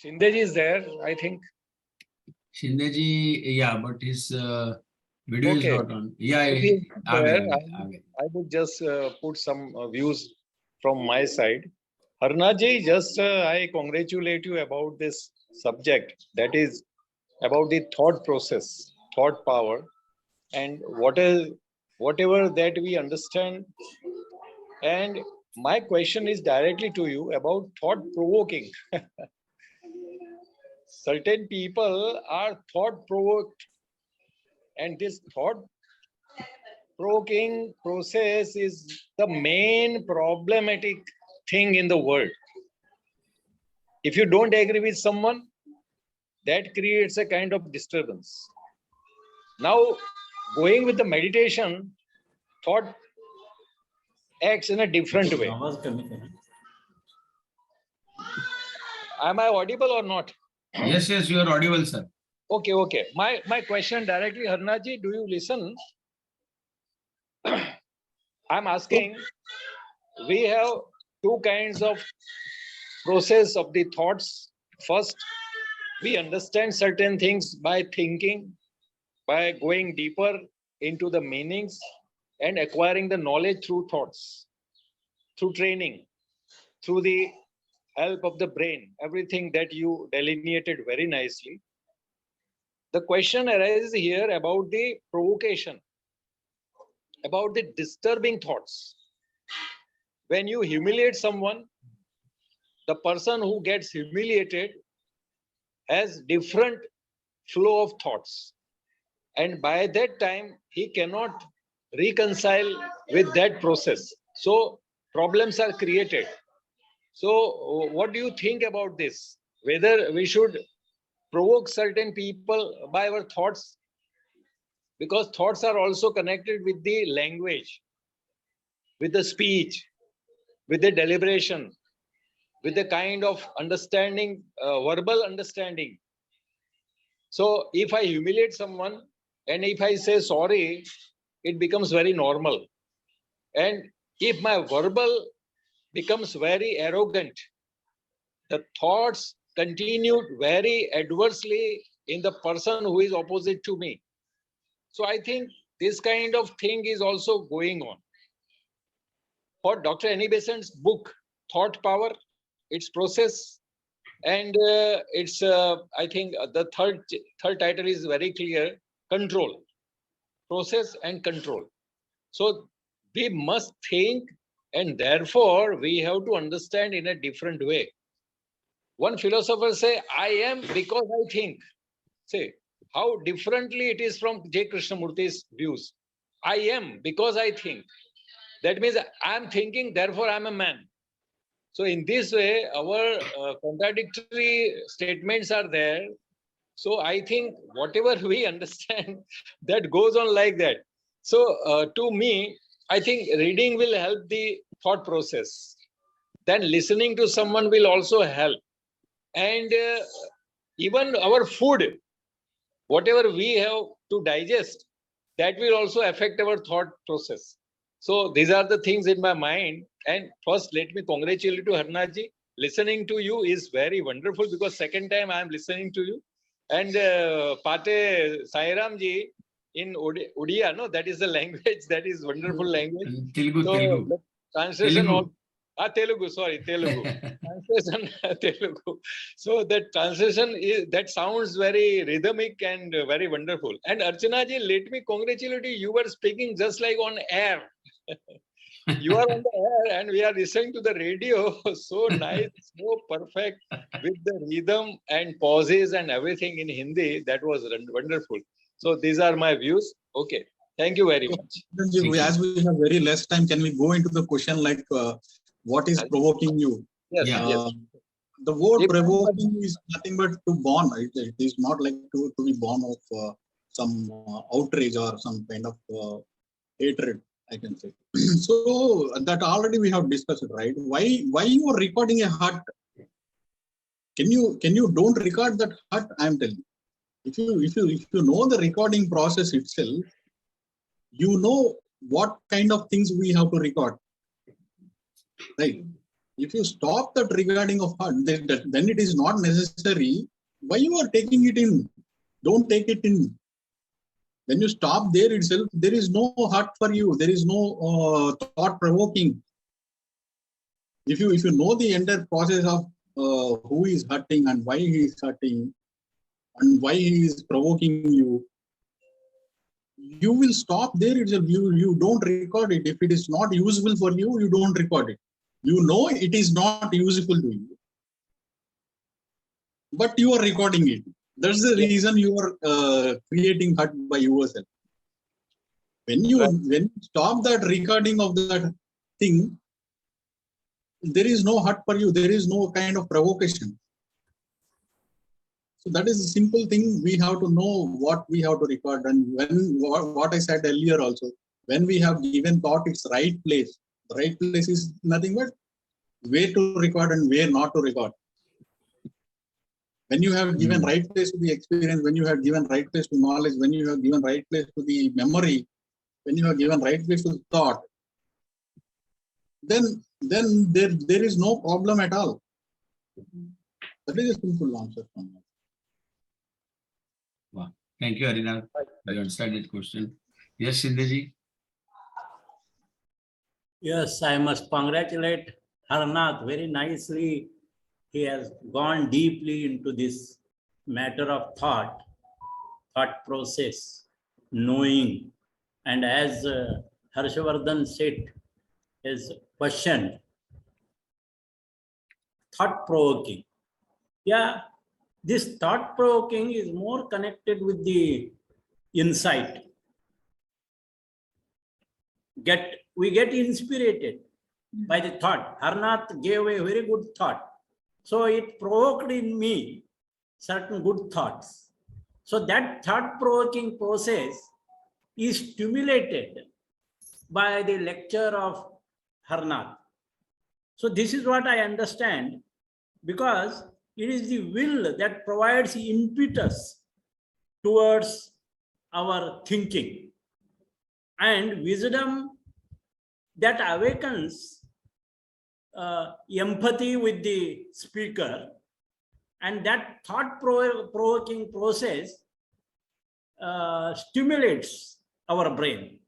Shinde ji is there, I think. Shinde ji, yeah, but his video is Okay. not on. Yeah, If he is uh there, गए। I would just put some views from my side. Harnath ji, just I congratulate you about this subject. That is about the thought process, thought power, and whatever that we understand. And my question is directly to you about thought provoking. Certain people are thought provoked, and this thought provoking process is the main problematic thing in the world. If you don't agree with someone, that creates a kind of disturbance. Now, going with the meditation, thought acts in a different way. Am I audible or not? Yes, you are audible, sir. Okay. My question directly, Harnaji, do you listen? I'm asking, we have two kinds of process of the thoughts. First, we understand certain things by thinking, by going deeper into the meanings and acquiring the knowledge through thoughts, through training, through the help of the brain, everything that you delineated very nicely. The question arises here about the provocation, about the disturbing thoughts. When you humiliate someone, the person who gets humiliated has different flow of thoughts. And by that time, he cannot reconcile with that process. So problems are created. So what do you think about this? Whether we should provoke certain people by our thoughts, because thoughts are also connected with the language, with the speech, with the deliberation, with the kind of understanding, verbal understanding. So if I humiliate someone and if I say sorry, it becomes very normal. And if my verbal becomes very arrogant, the thoughts continued very adversely in the person who is opposite to me. So I think this kind of thing is also going on. For Dr. Annie Besant's book, Thought Power, its process, and it's, I think the third title is very clear, control, process and control. So we must think, and therefore we have to understand in a different way. One philosopher say, I am because I think. Say, how differently it is from J. Krishnamurthy's views. I am because I think. That means I am thinking, therefore I am a man. So in this way, our contradictory statements are there. So I think whatever we understand, that goes on like that. So to me, I think reading will help the thought process. Then listening to someone will also help. And even our food, whatever we have to digest, that will also affect our thought process. So these are the things in my mind. And first, let me congratulate to Harnaji. Listening to you is very wonderful, because second time I am listening to you. And Pate Sairam ji in Odia, no, that is the language, that is wonderful language. Telugu. The translation Telugu. of Telugu, sorry, Telugu. Translation Telugu. So that translation is, that sounds very rhythmic and very wonderful. And Archana ji, let me congratulate you. You were speaking just like on air. You are on the air and we are listening to the radio. So nice, so perfect, with the rhythm and pauses and everything in Hindi. That was wonderful. So these are my views. Okay. Thank you very much. As we have very less time, can we go into the question like what is provoking you? Yes, Yeah. The word provoking is nothing but to born. It is not like to be born of some outrage or some kind of hatred, I can say. So that already we have discussed, right? Why you are recording a hurt? Can you don't record that hurt? I am telling you. If you know the recording process itself, you know what kind of things we have to record, right? If you stop that recording of hurt, then it is not necessary. Why you are taking it in? Don't take it in. When you stop there itself, there is no hurt for you. There is no thought provoking. If you know the entire process of who is hurting and why he is hurting, and why he is provoking you, you will stop there itself. You don't record it. If it is not useful for you, you don't record it. You know it is not useful to you, but you are recording it. That's the reason you are creating hurt by yourself. When you stop that recording of that thing, there is no hurt for you. There is no kind of provocation. So that is a simple thing. We have to know what we have to record. And when what I said earlier also, when we have given thought its right place, the right place is nothing but where to record and where not to record. When you have given right place to the experience, when you have given right place to knowledge, when you have given right place to the memory, when you have given right place to the thought, then there is no problem at all. That is a simple answer from me. Wow. Thank you, Harinath. I understand that question. Yes, Sindhiji. Yes, I must congratulate Harnath very nicely. He has gone deeply into this matter of thought process, knowing. And as Harshavardhan said, is questioned, thought-provoking. Yeah, this thought-provoking is more connected with the insight. We get inspired by the thought. Harnath gave a very good thought. So it provoked in me certain good thoughts. So that thought-provoking process is stimulated by the lecture of Harnath. So this is what I understand, because it is the will that provides impetus towards our thinking, and wisdom that awakens empathy with the speaker, and that thought-provoking process stimulates our brain.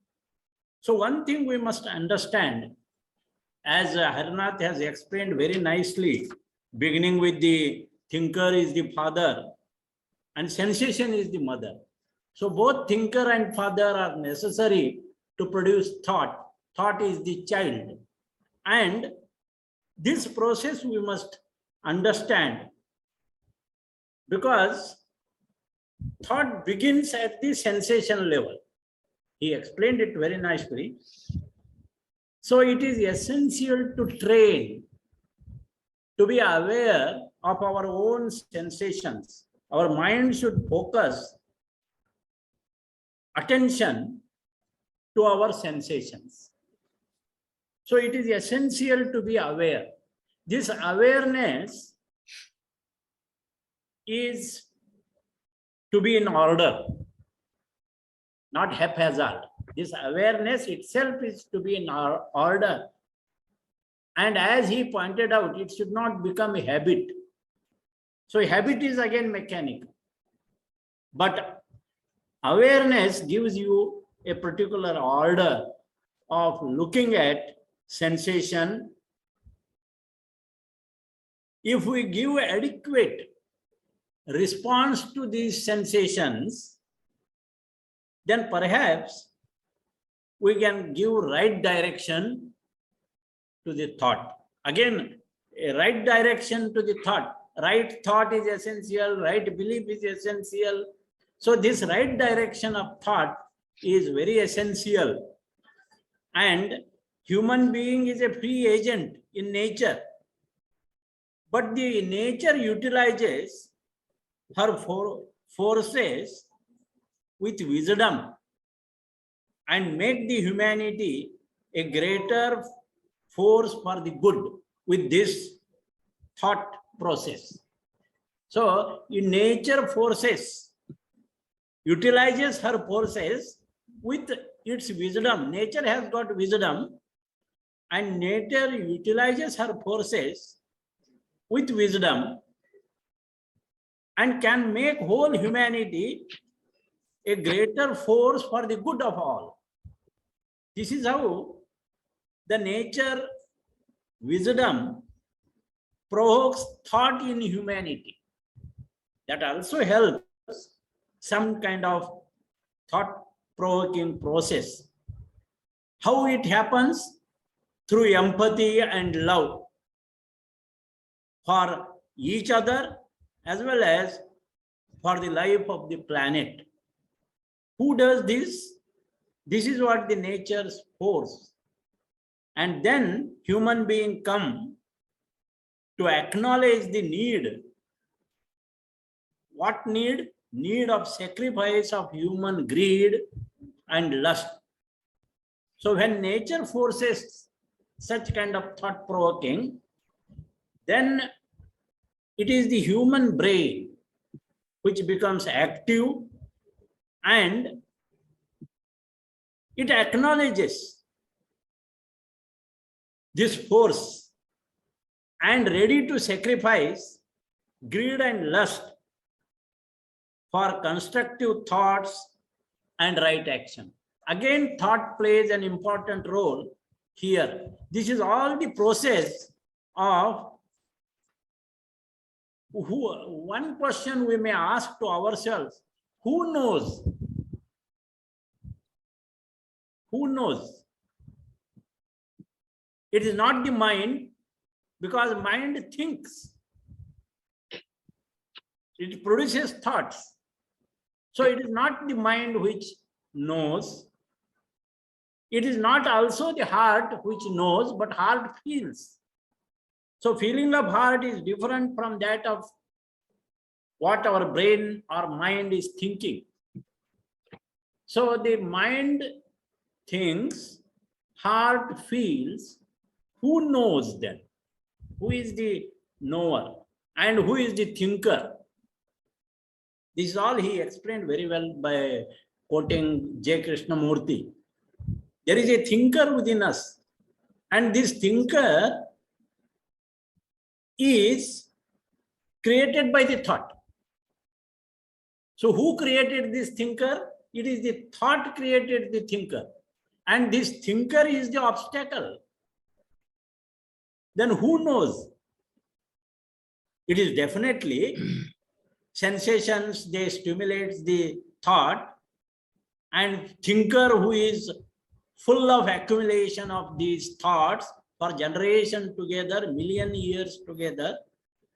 So one thing we must understand, as Harnath has explained very nicely, beginning with the thinker is the father and sensation is the mother. So both thinker and father are necessary to produce thought. Thought is the child. And this process we must understand, because thought begins at the sensation level. He explained it very nicely. So it is essential to train, to be aware of our own sensations. Our mind should focus attention to our sensations. So it is essential to be aware. This awareness is to be in order, not haphazard. This awareness itself is to be in order. And as he pointed out, it should not become a habit. So a habit is again mechanical. But awareness gives you a particular order of looking at sensation. If we give adequate response to these sensations, then perhaps we can give right direction to the thought. Again, a right direction to the thought. Right thought is essential, right belief is essential. So this right direction of thought is very essential. And human being is a free agent in nature. But the nature utilizes her forces with wisdom and make the humanity a greater force for the good with this thought process. So in nature forces utilizes her forces with its wisdom. Nature has got wisdom, and nature utilizes her forces with wisdom and can make whole humanity a greater force for the good of all. This is how the nature wisdom provokes thought in humanity. That also helps some kind of thought-provoking process. How it happens? Through empathy and love for each other as well as for the life of the planet. Who does this? This is what the nature's force. And then human being come to acknowledge the need. What need? Need of sacrifice of human greed and lust. So when nature forces such kind of thought-provoking, then it is the human brain which becomes active and it acknowledges this force and ready to sacrifice greed and lust for constructive thoughts and right action. Again, thought plays an important role here. This is all the process of one question we may ask to ourselves: who knows? Who knows? It is not the mind, because mind thinks. It produces thoughts. So it is not the mind which knows. It is not also the heart which knows, but heart feels. So feeling of heart is different from that of what our brain or mind is thinking. So the mind thinks, heart feels. Who knows then? Who is the knower and who is the thinker? This is all he explained very well by quoting J. Krishnamurthy. There is a thinker within us, and this thinker is created by the thought. So who created this thinker? It is the thought created the thinker, and this thinker is the obstacle. Then who knows? It is definitely sensations, they stimulate the thought, and thinker who is full of accumulation of these thoughts for generation together, million years together,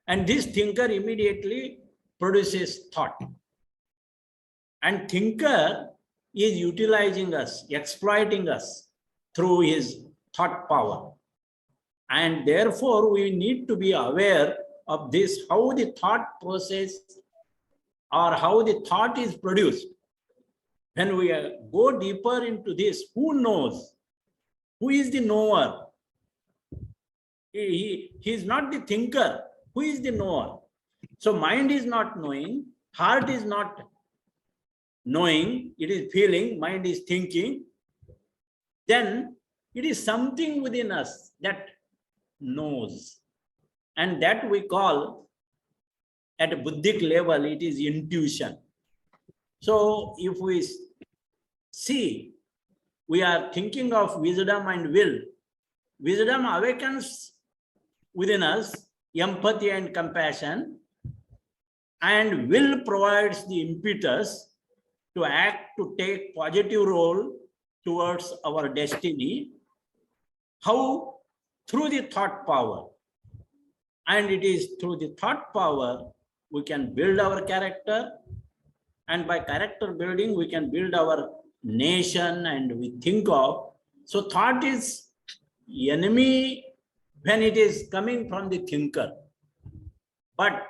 and this thinker immediately produces thought. And thinker is utilizing us, exploiting us through his thought power. And therefore, we need to be aware of this, how the thought process or how the thought is produced. When we go deeper into this, who knows? Who is the knower? He is not the thinker. Who is the knower? So mind is not knowing, heart is not knowing, it is feeling, mind is thinking. Then it is something within us that knows. And that we call, at a Buddhic level, it is intuition. So if we see, we are thinking of wisdom and will. Wisdom awakens within us empathy and compassion, and will provides the impetus to act, to take positive role towards our destiny. How? Through the thought power. And it is through the thought power we can build our character, and by character building we can build our nation, and we think of. So thought is enemy when it is coming from the thinker. But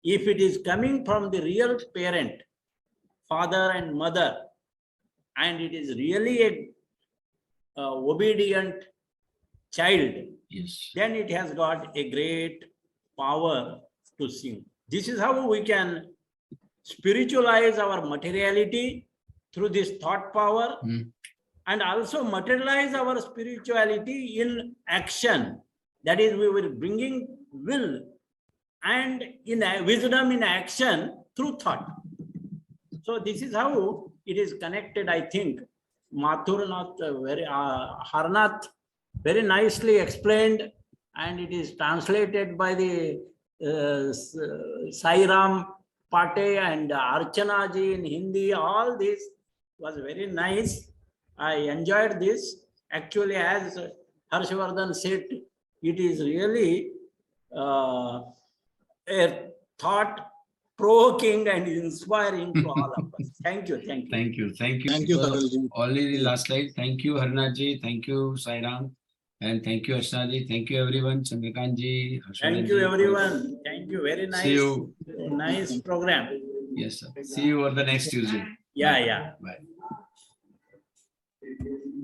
if it is coming from the real parent, father and mother, and it is really a obedient child, Yes. then it has got a great power to sing. This is how we can spiritualize our materiality through this thought power, and also materialize our spirituality in action. That is, we will bringing will and in wisdom in action through thought. So this is how it is connected. I think Mathurnath, Harnath very nicely explained, and it is translated by the Sai Ram Pate and Archana ji in Hindi, all this was very nice. I enjoyed this. Actually, as Harshvardhan said, it is really a thought provoking and inspiring to all of us. Thank you. Thank you. Thank you. Thank you. Thank you, Because Tarun ji. only the last slide. Thank you, Harnath ji. Thank you, Sairam. And thank you, Archana ji. Thank you, everyone. Chandrakant ji. Thank you, everyone. Thank you. Very nice. See you. Nice program. Yes, sir. See you on the next Tuesday. Yeah, yeah. Bye.